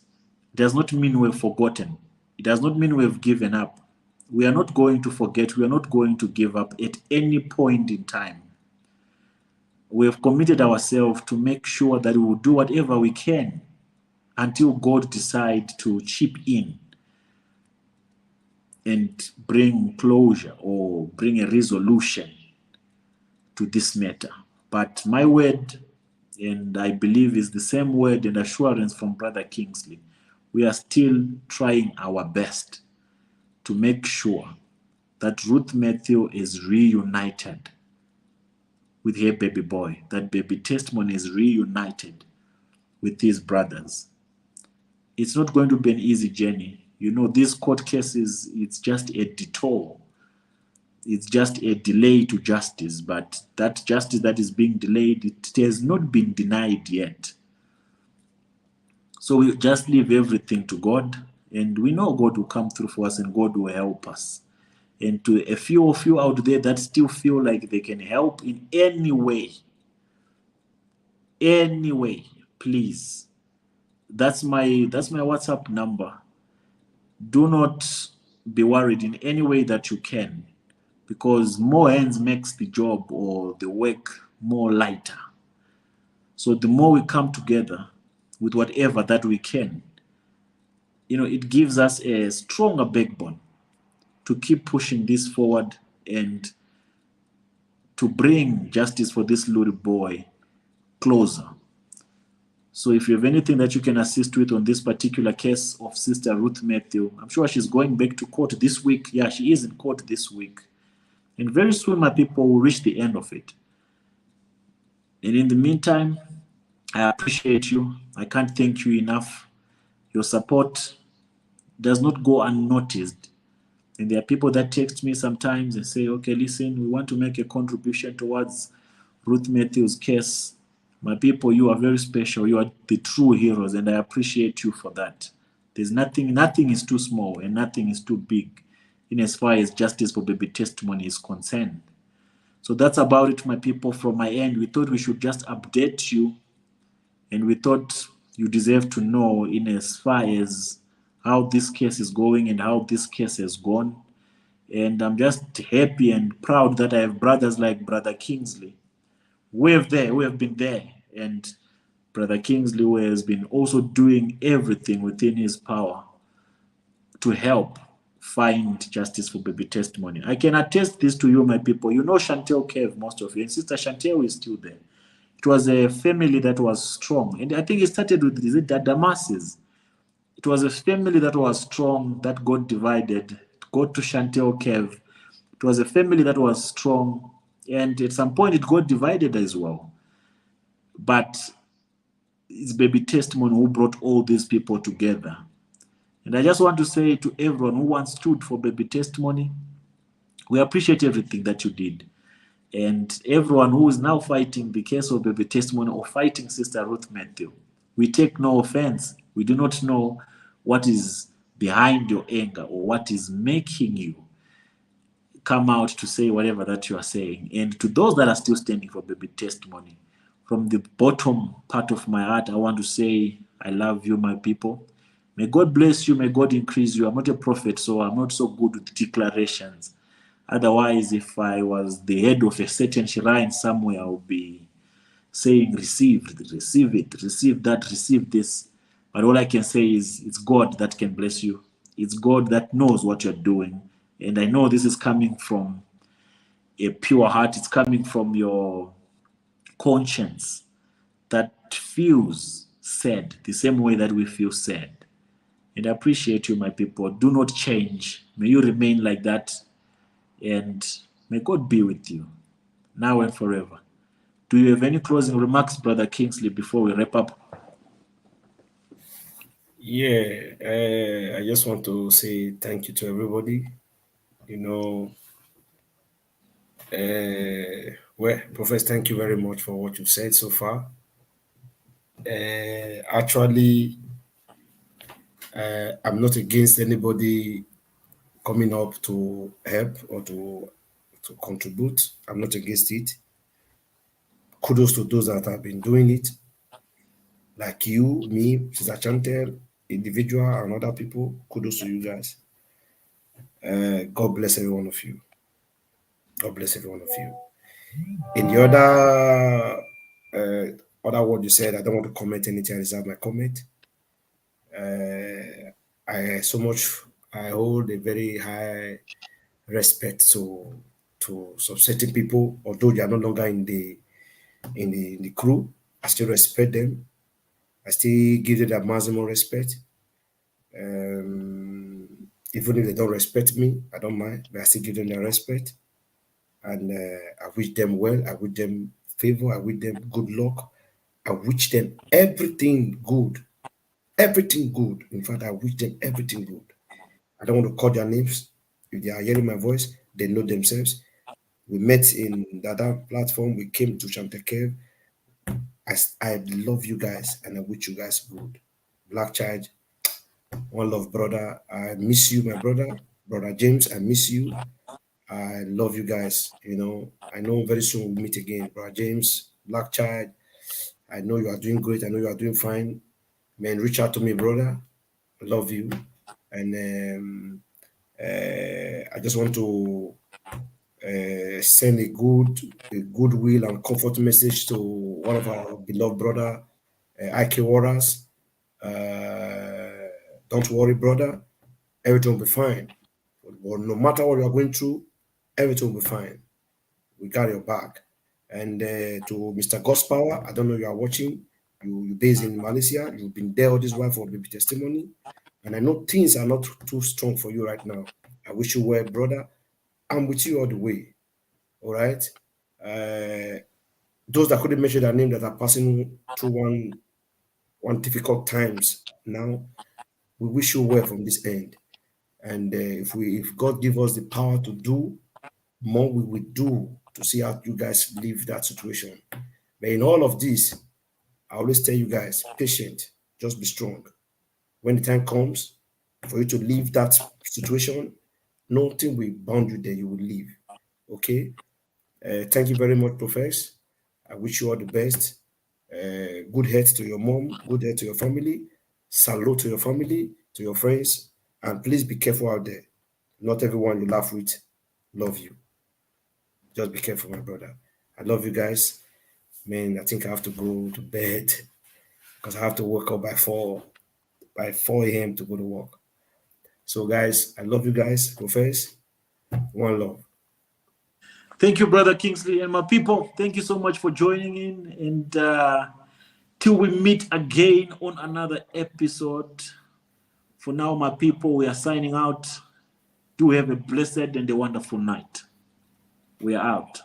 It does not mean we've forgotten. It does not mean we've given up. We are not going to forget. We are not going to give up at any point in time. We have committed ourselves to make sure that we will do whatever we can until God decides to chip in and bring closure or bring a resolution to this matter. But my word, and I believe is the same word and assurance from Brother Kingsley, we are still trying our best to make sure that Ruth Mathew is reunited with her baby boy, that baby testimony is reunited with his brothers. It's not going to be an easy journey. These court cases, it's just a detour. It's just a delay to justice, but that justice that is being delayed, it has not been denied yet. So we just leave everything to God, and we know God will come through for us and God will help us. And to a few of you out there that still feel like they can help in any way, please, that's my WhatsApp number. Do not be worried in any way that you can, because more hands makes the job or the work more lighter. So the more we come together with whatever that we can, it gives us a stronger backbone to keep pushing this forward and to bring justice for this little boy closer. So if you have anything that you can assist with on this particular case of Sister Ruth Mathew, I'm sure she's going back to court this week. Yeah, she is in court this week. And very soon, my people will reach the end of it. And in the meantime, I appreciate you. I can't thank you enough. Your support does not go unnoticed. And there are people that text me sometimes and say, okay, listen, we want to make a contribution towards Ruth Mathew's case. My people, you are very special. You are the true heroes, and I appreciate you for that. There's nothing is too small and nothing is too big in as far as justice for baby testimony is concerned. So that's about it, my people, from my end. We thought we should just update you, and we thought you deserve to know in as far as how this case is going and how this case has gone. And I'm just happy and proud that I have brothers like Brother Kingsley who have been there, and Brother Kingsley who has been also doing everything within his power to help find justice for baby testimony. I can attest this to you, my people. You know Chantel Cave, most of you, and Sister Chantel is still there. It was a family that was strong, and I think it started with the Damases. It was a family that was strong that got divided. Got to Chantel Cave. It was a family that was strong, and at some point it got divided as well. But it's baby testimony who brought all these people together. And I just want to say to everyone who once stood for baby testimony, we appreciate everything that you did. And everyone who is now fighting the case of baby testimony or fighting Sister Ruth Mathew, we take no offense. We do not know what is behind your anger or what is making you come out to say whatever that you are saying. And to those that are still standing for baby testimony, from the bottom part of my heart, I want to say, I love you, my people. May God bless you. May God increase you. I'm not a prophet, so I'm not so good with declarations. Otherwise, if I was the head of a certain shrine somewhere, I would be saying, receive it, receive that, receive this. But all I can say is, it's God that can bless you. It's God that knows what you're doing. And I know this is coming from a pure heart. It's coming from your conscience that feels sad the same way that we feel sad. And I appreciate you, my people. Do not change. May you remain like that. And may God be with you now and forever. Do you have any closing remarks, Brother Kingsley, before we wrap up? Yeah, I just want to say thank you to everybody. You know, well, Professor, thank you very much for what you've said so far. Actually, I'm not against anybody coming up to help or to contribute. I'm not against it. Kudos to those that have been doing it, like you, me, Sister Chantel, individual, and other people. Kudos to you guys. God bless every one of you. God bless every one of you. In the other word you said, I don't want to comment anything. I reserve my comment. I hold a very high respect to some certain people, although they are no longer in the crew. I still respect them. I still give them that maximum respect. Even if they don't respect me, I don't mind, but I still give them their respect. And I wish them well. I wish them favor. I wish them good luck. I wish them everything good. Everything good. In fact, I wish them everything good. I don't want to call their names. If they are hearing my voice, they know themselves. We met in the other platform. We came to Chantekev. I love you guys and I wish you guys good. Black Child, one love, brother. I miss you, my brother. Brother James, I miss you. I love you guys. You know, I know very soon we'll meet again. Brother James, Black Child, I know you are doing great. I know you are doing fine. Man, reach out to me, brother. I love you. And I just want to send a goodwill and comfort message to one of our beloved brother, Ike Warras. Don't worry, brother. Everything will be fine. But no matter what you are going through, everything will be fine. We got your back. And to Mr. Gospower, I don't know you are watching. You're based in Malaysia. You've been there all this while for baby testimony. And I know things are not too strong for you right now. I wish you well, brother. I'm with you all the way. All right. Those that couldn't mention their name that are passing through one difficult times now, we wish you well from this end. And if God give us the power to do more, we will do to see how you guys leave that situation. But in all of this, I always tell you guys, patient, just be strong. When the time comes for you to leave that situation, nothing will bound you there. You will leave. Okay. Thank you very much, Professor. I wish you all the best. Good health to your mom. Good health to your family. Salute to your family, to your friends, and please be careful out there. Not everyone you laugh with love you. Just be careful, my brother. I love you guys. Man, I think I have to go to bed because I have to wake up by 4 a.m. to go to work. So, guys, I love you guys. Confess. One love. Thank you, Brother Kingsley. And my people, thank you so much for joining in. And till we meet again on another episode, for now, my people, we are signing out. Do have a blessed and a wonderful night. We are out.